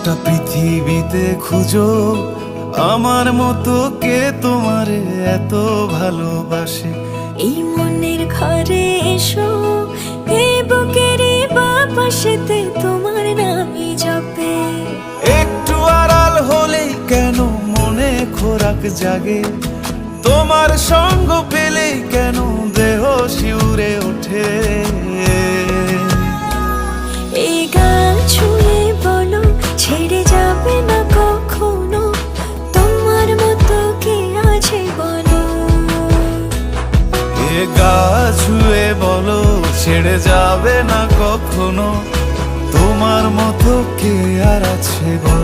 গোটা পৃথিবীতে খুঁজো আমার মতো কে তোমারে এত ভালোবাসে। এই মনের ঘরে এসো, এই বুকেরই বাপাশেতে তোমার নামই জপে। একটু আড়াল হলেই কেন মনে খোরাক জাগে, তোমার সঙ্গ পেলেই কেন দেহ শিউরে ওঠে। এই গান ছুঁয়ে বলো ছেড়ে যাবে না কখনো, তোমার মতো কে আছে বলো। এ গা ছুঁয়ে বলো ছেড়ে যাবে না কখনো, তোমার মতো কে আর আছে বলো।